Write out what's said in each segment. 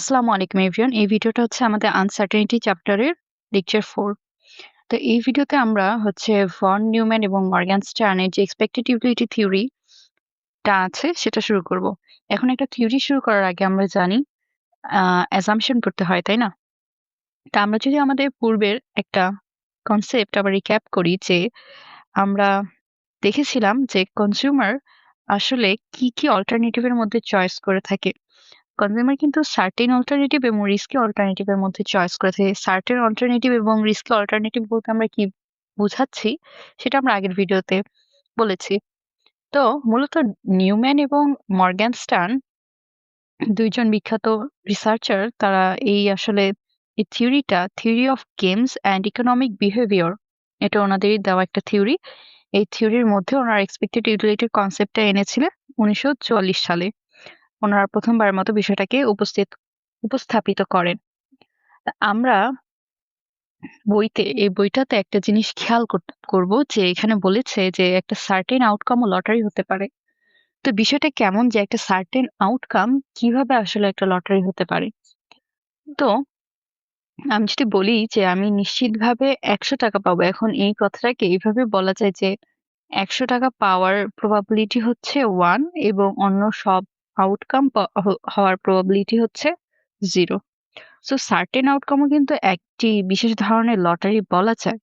আসসালামু আলাইকুম এভরিওয়ান। এই ভিডিওটা হচ্ছে আমাদের আনসার্টেনিটি চ্যাপ্টারের লেকচার 4। তো এই ভিডিওতে আমরা হচ্ছে ভন নিউম্যান এবং মর্গ্যানস্টার্নের যে এক্সপেক্টেড ইউটিলিটি থিওরিটা আছে সেটা শুরু করব। এখন একটা থিওরি শুরু করার আগে আমরা জানি অ্যাসাম্পশন করতে হয়, তাই না? তা আমরা যদি আমাদের পূর্বের একটা কনসেপ্ট আবার রিক্যাপ করি যে আমরা দেখেছিলাম যে কনজিউমার আসলে কি কি অল্টারনেটিভ এর মধ্যে চয়েস করে থাকে। কনজিউমার কিন্তু সার্টেন অল্টারনেটিভ এবং রিস্কি অল্টারনেটিভ এর মধ্যে চয়েস করে থাকে। সার্টেন অল্টারনেটিভ এবং রিস্কি অল্টারনেটিভ বলতে আমরা কি বুঝাচ্ছি সেটা আমরা আগের ভিডিওতে বলেছি। তো মূলত নিউম্যান এবং মর্গ্যানস্টার্ন দুইজন বিখ্যাত রিসার্চার, তারা এই আসলে এই থিওরিটা theory of games and economic behaviour, এটা ওনাদেরই দেওয়া একটা থিওরি। এই থিওরির মধ্যে ওনারা এক্সপেক্টেড ইউটিলিটির কনসেপ্টটা এনেছিলেন 1944 সালে। ওনারা প্রথমবারের মতো বিষয়টাকে উপস্থাপিত করেন। আমরা এই বইটাতে একটা জিনিস খেয়াল করব যে এখানে বলেছে যে একটা সার্টেন আউটকামও লটারি হতে পারে। তো বিষয়টা কেমন যে একটা সার্টেন আউটকাম কিভাবে আসলে একটা লটারি হতে পারে? তো আমি যদি বলি যে আমি নিশ্চিতভাবে ১০০ টাকা পাবো, এখন এই কথাটাকে এইভাবে বলা যায় যে ১০০ টাকা পাওয়ার প্রবাবিলিটি হচ্ছে 1 এবং অন্য সব আউটকাম হওয়ার প্রবাবিলিটি হচ্ছে 0। সো সার্টেন আউটকামও কিন্তু একটি বিশেষ ধরনের লটারি বলা যায়,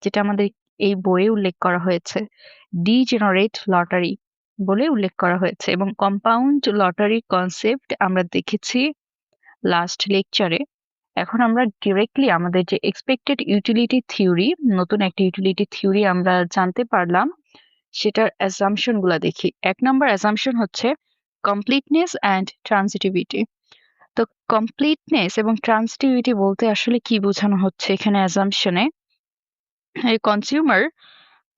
যেটা আমাদের এই বইয়ে উল্লেখ করা হয়েছে। ডিজেনারেট লটারি বলে উল্লেখ করা হয়েছে এবং কম্পাউন্ড লটারি কনসেপ্ট আমরা দেখেছি লাস্ট লেকচারে। এখন আমরা ডিরেক্টলি আমাদের যে এক্সপেক্টেড ইউটিলিটি থিওরি, নতুন একটা ইউটিলিটি থিওরি আমরা জানতে পারলাম, সেটার অ্যাসাম্পশন গুলা দেখি। ১ নম্বর অ্যাসাম্পশন হচ্ছে কমপ্লিটনেস অ্যান্ড ট্রানজিটিভিটি। তো কমপ্লিটনেস এবং ট্রান্সিটিভিটি বলতে আসলে কি বোঝানো হচ্ছে এখানে অ্যাসাম্পশনে? এই কনজিউমার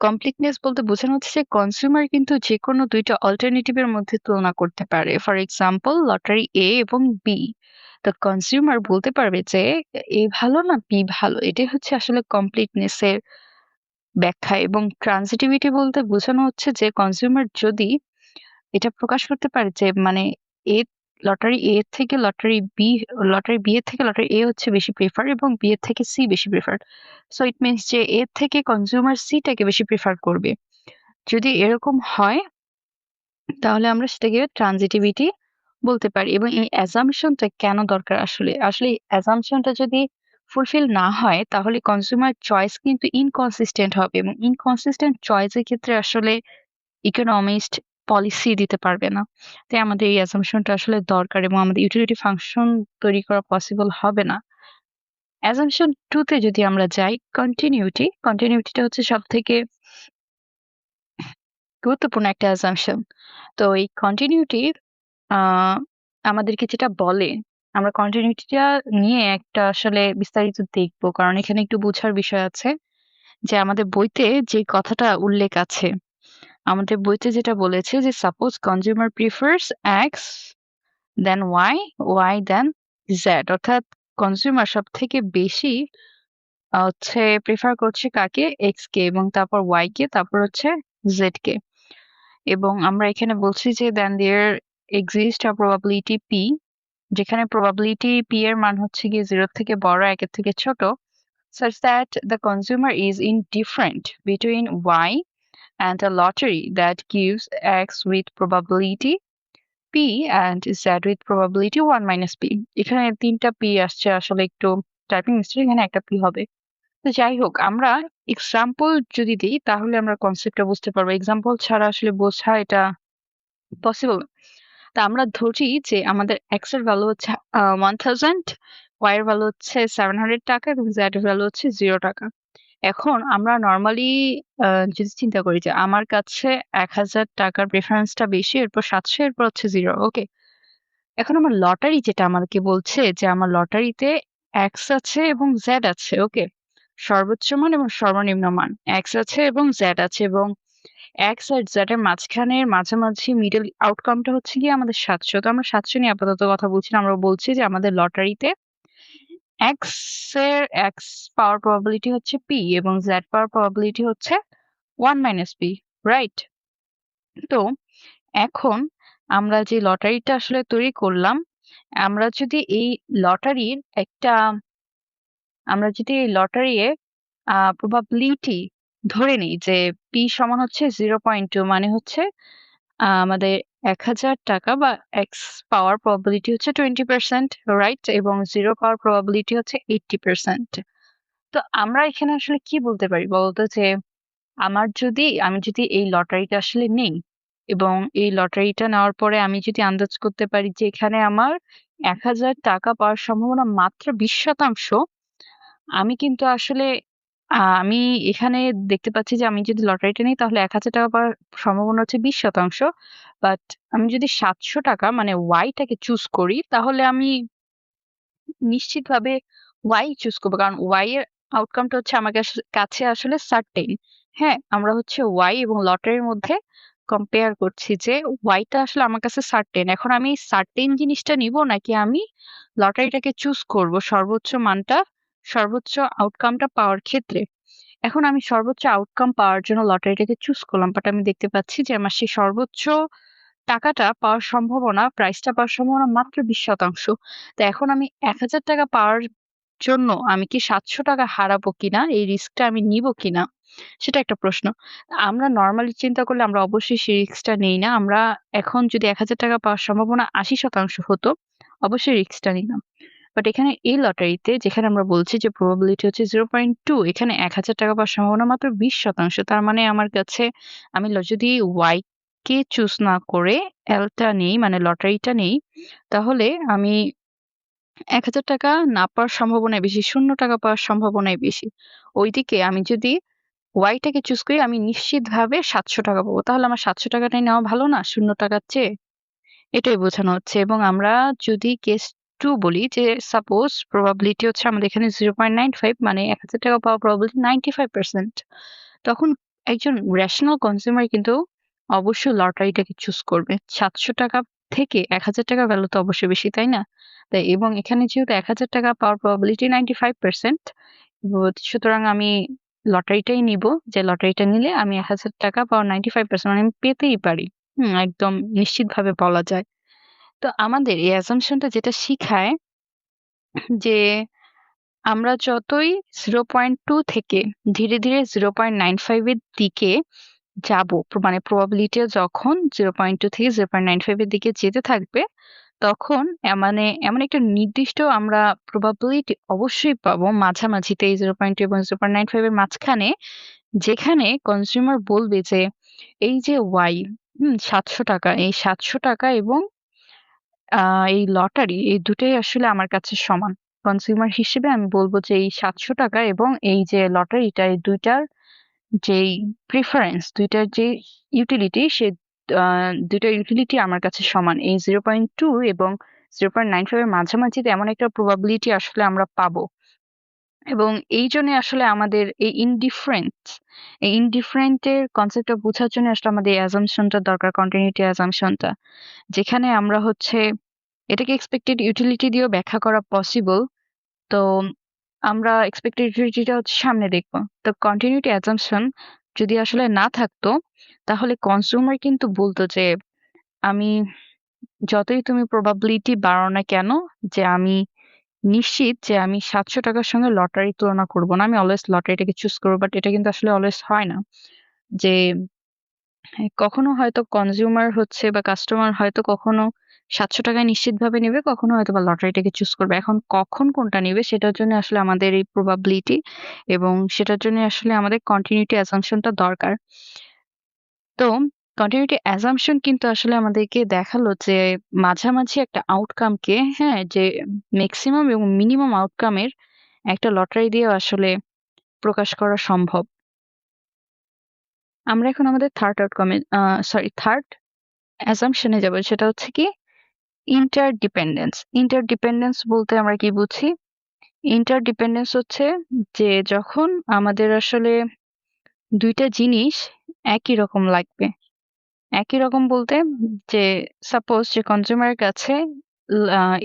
কমপ্লিটনেস বলতে বোঝানো হচ্ছে যে কনজিউমার কিন্তু যেকোনো ২ টা অল্টারনেটিভ এর মধ্যে তুলনা করতে পারে। ফর এক্সাম্পল লটারি এ এবং বি। তো কনজিউমার বলতে পারবে যে এ ভালো না বি ভালো। এটাই হচ্ছে আসলে কমপ্লিটনেস এর ব্যাখ্যা। এবং ট্রানজিটিভিটি বলতে বোঝানো হচ্ছে যে কনজিউমার যদি এটা প্রকাশ করতে পারে যে মানে এ লটারি এ এর থেকে লটারি বি এর থেকে লটারি এ হচ্ছে বেশি প্রেফার এবং বি এর থেকে সি বেশি প্রেফার। সো ইট মিনস যে এর থেকে কনজিউমার সি টাকে বেশি প্রেফার করবে। যদি এরকম হয় তাহলে আমরা সেটাকে ট্রানজিটিভিটি বলতে পারি। এবং এই অ্যাসাম্পশনটা কেন দরকার আসলে? আসলে এই অ্যাসাম্পশনটা যদি ফুলফিল না হয় তাহলে কনজিউমার চয়েস কিন্তু ইনকনসিস্টেন্ট হবে এবং ইনকনসিস্টেন্ট চয়েস এর ক্ষেত্রে আসলে ইকোনমিস্ট পলিসি দিতে পারবে না। তাই আমাদের এই অ্যাসাম্পশনটা আসলে দরকার এবং আমাদের ইউটিলিটি ফাংশন তৈরি করা পসিবল হবে না। অ্যাসাম্পশন 2 তে যদি আমরা যাই, কন্টিনিউটিটা হচ্ছে সবথেকে গুরুত্বপূর্ণ একটা অ্যাসাম্পশন। তো এই কন্টিনিউটি আ আমাদেরকে যেটা বলে, আমরা কন্টিনিউটিটা নিয়ে একটা আসলে বিস্তারিত দেখব। কারণ এখানে একটু বোঝার বিষয় আছে যে আমাদের বইতে যে কথাটা উল্লেখ আছে, আমাদের বইতে যেটা বলেছে যে suppose consumer প্রিফারস x then Y, Y দেন জেড, অর্থাৎ কনজিউমার সবথেকে বেশি হচ্ছে প্রেফার করছে কাকে? এক্স কে এবং তারপর ওয়াই কে, তারপর হচ্ছে জেড কে। এবং আমরা এখানে বলছি যে then there exist a probability P, যেখানে প্রবাবিলিটি পি এর মান হচ্ছে গিয়ে 0 থেকে বড়, 1 এর থেকে ছোট, such that the consumer is indifferent between y and a lottery that gives x with probability p and z with probability 1 minus p। এখানে ৩টা p আসছে, আসলে একটু টাইপিং মিস্টেক, এখানে একটা p হবে। তো যাই হোক, আমরা এক্সাম্পল যদি দিই তাহলে আমরা কনসেপ্টটা বুঝতে পারবো। এক্সাম্পল ছাড়া আসলে বোঝা এটা পসিবল না। তা আমরা ধরি যে আমাদের x এর ভ্যালু হচ্ছে 1000, y এর ভ্যালু হচ্ছে 700 টাকা এবং z এর ভ্যালু হচ্ছে 0 টাকা। এখন আমরা নরমালি যদি চিন্তা করি যে আমার কাছে ১,০০০ টাকার প্রেফারেন্সটা বেশি, এরপর ৭০০, এরপর হচ্ছে 0, ওকে? এখন আমার লটারি যেটা আমাকে বলছে যে আমার লটারিতে x আছে এবং z আছে, ওকে? সর্বোচ্চ মান এবং সর্বনিম্ন মান। x আছে এবং z আছে এবং x আর z এর মাঝখানের মাঝামাঝি মিডল আউটকামটা হচ্ছে গিয়ে আমাদের ৭০০। তো আমরা ৭০০ নিয়ে আপাতত কথা বলছি না। আমরা বলছি যে আমাদের লটারিতে x এর x পাওয়ার প্রবাবিলিটি হচ্ছে p এবং z পাওয়ার প্রবাবিলিটি হচ্ছে 1 মাইনাস p, রাইট? তো এখন আমরা যে লটারিটা আসলে তৈরি করলাম, আমরা যদি এই লটারির একটা আমরা যদি এই লটারির প্রবাবিলিটি ধরে নিই যে P সমান হচ্ছে 0.2 মানে হচ্ছে আমাদের ৳১,০০০ বা X পাওয়ার প্রবাবিলিটি হচ্ছে 20% রাইট? এবং 0 পাওয়ার প্রবাবিলিটি হচ্ছে 80%। তো আমরা এখানে আসলে কি বলতে পারি বলতো যে আমি যদি এই লটারিটা আসলে নেই এবং এই লটারিটা নেওয়ার পরে আমি যদি আন্দাজ করতে পারি যে এখানে আমার ৳১,০০০ পাওয়ার সম্ভাবনা মাত্র 20%। আমি কিন্তু আসলে আমি এখানে দেখতে পাচ্ছি যে আমি যদি লটারিটা নিই তাহলে ৳১,০০০ পাওয়ার সম্ভাবনা হচ্ছে 20%। বাট আমি যদি ৳৭০০ মানে Y টাকে চুজ করি তাহলে আমি নিশ্চিতভাবে Y চুজ করব। কারণ Y এর আউটকামটা হচ্ছে আমার কাছে আসলে সার্টেইন। হ্যাঁ? আমরা হচ্ছে Y এবং লটারির মধ্যে কম্পেয়ার করছি যে Y টা আসলে আমার কাছে সার্টেইন। এখন আমি সার্টেইন জিনিসটা নিবো নাকি আমি লটারিটাকে চুজ করব সর্বোচ্চ আউটকামটা পাওয়ার ক্ষেত্রে। এখন আমি সর্বোচ্চ আউটকাম পাওয়ার জন্য লটারিটাকে চুজ করলাম। বাট আমি দেখতে পাচ্ছি যে আমার সেই সর্বোচ্চ টাকাটা পাওয়ার সম্ভাবনা, প্রাইসটা পাওয়ার সম্ভাবনা মাত্র 20%। তো এখন আমি ৳১,০০০ পাওয়ার জন্য আমি কি ৳৭০০ হারাবো কিনা, এই রিস্কটা আমি নিবো কিনা? সেটা একটা প্রশ্ন। আমরা নরমালি চিন্তা করলে আমরা অবশ্যই সেই রিস্কটা নেই না। আমরা এখন যদি ৳১,০০০ পাওয়ার সম্ভাবনা ৮০% হতো, অবশ্যই রিস্কটা নিলাম। বাট এখানে এই লটারিতে যেখানে আমরা বলছি যে প্রবাবিলিটি হচ্ছে 0.2, এখানে ৳১,০০০ পাওয়ার সম্ভাবনা মাত্র 20%। তার মানে আমার কাছে আমি যদি Y কে চুজ না করে L টা নেই মানে লটারিটা নেই, তাহলে আমি ৳১,০০০ না পাওয়ার সম্ভাবনাই বেশি, ৳0 পাওয়ার সম্ভাবনাই বেশি। ওইদিকে আমি যদি Y টাকে চুজ করি আমি নিশ্চিতভাবে ৳৭০০ পাবো। তাহলে আমার ৳৭০০ টাই নেওয়া ভালো না ৳0 চেয়ে? এটাই বোঝানো হচ্ছে এবং আমরা যদি কেস 2 বলি যে সাপোজ প্রবাবিলিটি হচ্ছে আমাদের এখানে 0.95 মানে ৳১,০০০ পাওয়ার প্রবাবিলিটি 95%। তখন একজন রেশনাল কনজিউমার কিন্তু অবশ্যই লটারিটাকে চুজ করবে। ৳৭০০ থেকে ৳১,০০০ ভ্যালু তো অবশ্যই বেশি, তাই না? তাই এবং এখানে যেহেতু ৳১,০০০ পাওয়ার প্রবাবিলিটি 95%, সুতরাং আমি লটারিটাই নিবো। যে লটারিটা নিলে আমি ৳১,০০০ পাওয়ার 95% মানে আমি পেতেই পারি। একদম নিশ্চিতভাবে বলা যায়। তো আমাদের এই assumption টা যেটা শিখায় যে আমরা যতই 0.2 থেকে ধীরে, ধীরে 0.95 এর দিকে যাবো, মানে probability যখন 0.2 থেকে 0.95 এর দিকে যেতে থাকবে, তখন মানে এমন একটা নির্দিষ্ট আমরা probability অবশ্যই পাবো মাঝামাঝিতে এই 0.2 এবং 0.95 এর মাঝখানে, যেখানে কনজিউমার বলবে যে এই যে Y ৳৭০০, এই ৳৭০০ এবং আ এই লটারি এই দুটোই আসলে আমার কাছে সমান। কনজিউমার হিসেবে আমি বলব যে এই ৳৭০০ এবং এই যে লটারিটা এই ২ টার যেই প্রেফারেন্স ২ টার যে ইউটিলিটি সে আ ২ টা ইউটিলিটি আমার কাছে সমান। এই 0.2 এবং 0.95 এর মাঝামাঝিতে এমন একটা প্রবাবিলিটি আসলে আমরা পাবো। এবং এইজন্যে আসলে আমাদের এই ইনডিফারেন্ট এর কনসেপ্টটা বোঝার জন্য আসলে আমাদের এই assumption টা দরকার, কন্টিনিউটি assumption টা। যেখানে আমরা হচ্ছে এটাকে এক্সপেক্টেড ইউটিলিটি দিয়েও ব্যাখ্যা করা পসিবল। তো আমরা এক্সপেক্টেড ইউটিলিটিটা হচ্ছে সামনে দেখব। তো কন্টিনিউটি অ্যাজাম্পশন যদি আসলে না থাকতো, তাহলে কনজিউমার কিন্তু বলতো যে, "আমি যতই তুমি প্রবাবিলিটি বাড়াও না কেন যে আমি নিশ্চিত যে আমি ৳৭০০ র সঙ্গে লটারির তুলনা করব না। আমি অলওয়েজ লটারিটাকে চুজ করব।" বাট এটা কিন্তু আসলে অলওয়েজ হয় না। যে হ্যাঁ, কখনো হয়তো কনজিউমার হচ্ছে বা কাস্টমার হয়তো কখনো ৳৭০০ নিশ্চিতভাবে নিবে, কখনো হয়তোবা লটারিটাকে চুজ করবে। এখন কখন কোনটা নিবে সেটার জন্য আসলে আমাদের এই প্রবাবিলিটি এবং সেটার জন্য আসলে আমাদের কন্টিনিউটি অ্যাসাম্পশন টা দরকার। তো কন্টিনিউটি অ্যাসাম্পশন কিন্তু আসলে আমাদেরকে দেখালো যে মাঝামাঝি একটা আউটকাম কে, হ্যাঁ? যে মেক্সিমাম এবং মিনিমাম আউটকাম এর একটা লটারি দিয়েও আসলে প্রকাশ করা সম্ভব। আমরা এখন আমাদের থার্ড আউটকাম এ থার্ড অ্যাসাম্পশন এ যাবো। সেটা হচ্ছে কি ইন্টারডিপেন্ডেন্স। ইন্টারডিপেন্ডেন্স বলতে আমরা কি বুঝি? ইন্টারডিপেন্ডেন্স হচ্ছে যে যখন আমাদের আসলে ২ টা জিনিস একই রকম লাগবে। একই রকম বলতে যে সাপোজ যে কনজিউমার এর কাছে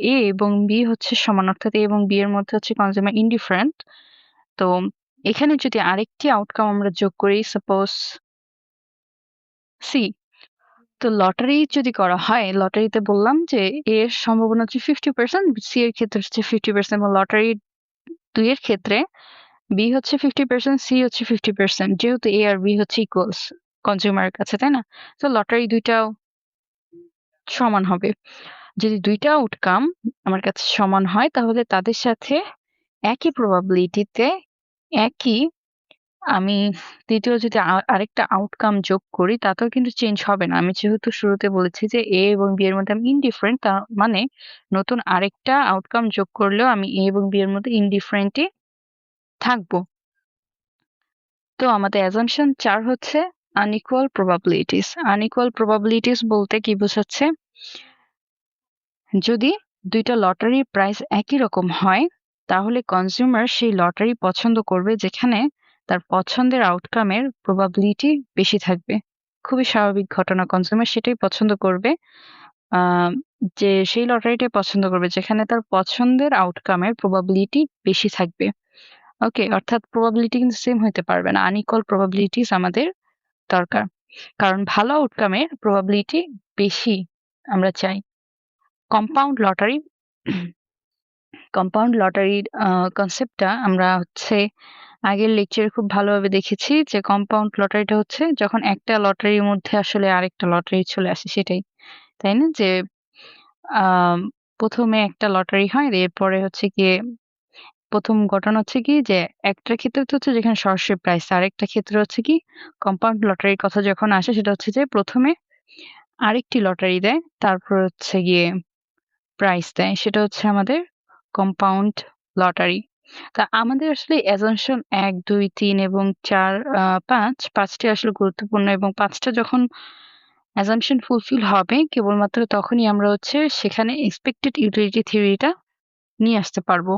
A এবং B হচ্ছে সমান, অর্থাৎ A এবং B এর মধ্যে হচ্ছে কনজিউমার ইনডিফারেন্ট। তো এখানে যদি আরেকটি আউটকাম আমরা যোগ করি সাপোজ C। তো লটারি যদি করা হয়, লটারিতে বললাম যে A এর সম্ভাবনা হচ্ছে 50%, C এর ক্ষেত্রে হচ্ছে 50% এবং লটারি 2 এর ক্ষেত্রে B হচ্ছে 50%, C হচ্ছে 50%, যেহেতু A আর B হচ্ছে ইকুয়ালস কনজিউমারের কাছে, তাই না? তো লটারি ২ টাও সমান হবে। যদি ২ টা আউটকাম আমার কাছে সমান হয় তাহলে তাদের সাথে একই প্রবাবিলিটিতে একই আমি ২য় যদি আরেকটা আউটকাম যোগ করি তাতেও কিন্তু চেঞ্জ হবে না। আমি যেহেতু শুরুতে বলেছি যে A এবং B এর মধ্যে আমি ইনডিফারেন্ট, তার মানে নতুন আরেকটা আউটকাম যোগ করলেও আমি A এবং B এর মধ্যে ইনডিফারেন্টই থাকবো। তো আমাদের অ্যাসাম্পশন ৪ হচ্ছে আনইকুয়াল প্রবাবিলিটিস। আনইকুয়াল প্রবাবিলিটিস বলতে কি বোঝাচ্ছে? যদি ২ টা লটারির প্রাইস একই রকম হয়, তাহলে কনজিউমার সেই লটারি পছন্দ করবে যেখানে তার পছন্দের আউটকামের প্রবাবিলিটি বেশি থাকবে। খুবই স্বাভাবিক ঘটনা। কনজিউমার সেটাই পছন্দ করবে। আ যে সেই লটারিটাই পছন্দ করবে যেখানে তার পছন্দের আউটকামের প্রবাবিলিটি বেশি থাকবে। ওকে? অর্থাৎ প্রবাবিলিটি কিন্তু সেম হইতে পারবে না। আনইকুয়াল প্রবাবিলিটিস আমাদের দরকার। কারণ ভালো আউটকামের প্রবাবিলিটি বেশি আমরা চাই। কম্পাউন্ড লটারি কম্পাউন্ড লটারির কনসেপ্টটা আমরা হচ্ছে আগের লেকচারে খুব ভালোভাবে দেখেছি যে কম্পাউন্ড লটারিটা হচ্ছে যখন একটা লটারির মধ্যে আসলে আরেকটা লটারি চলে আসে সেটাই। তাই না? যে আম ১ম এ একটা লটারি হয় এরপরে হচ্ছে গিয়ে ১ম ঘটনা হচ্ছে কি যে একটার ক্ষেত্রে তো হচ্ছে যেখানে সরাসরি প্রাইস, আরেকটা ক্ষেত্রে হচ্ছে কি কম্পাউন্ড লটারির কথা যখন আসে সেটা হচ্ছে যে ১ম এ আরেকটি লটারি দেয়, তারপর হচ্ছে গিয়ে প্রাইস দেয়। সেটা হচ্ছে আমাদের কম্পাউন্ড লটারি। তা আমাদের আসলে অ্যাসাম্পশন ১, ২, ৩ এবং ৪, ৫, ৫ টি আসলে গুরুত্বপূর্ণ এবং ৫ টা যখন অ্যাসাম্পশন ফুলফিল হবে কেবলমাত্র তখনই আমরা হচ্ছে সেখানে এক্সপেক্টেড ইউটিলিটি থিওরিটা নিয়ে আসতে পারবো।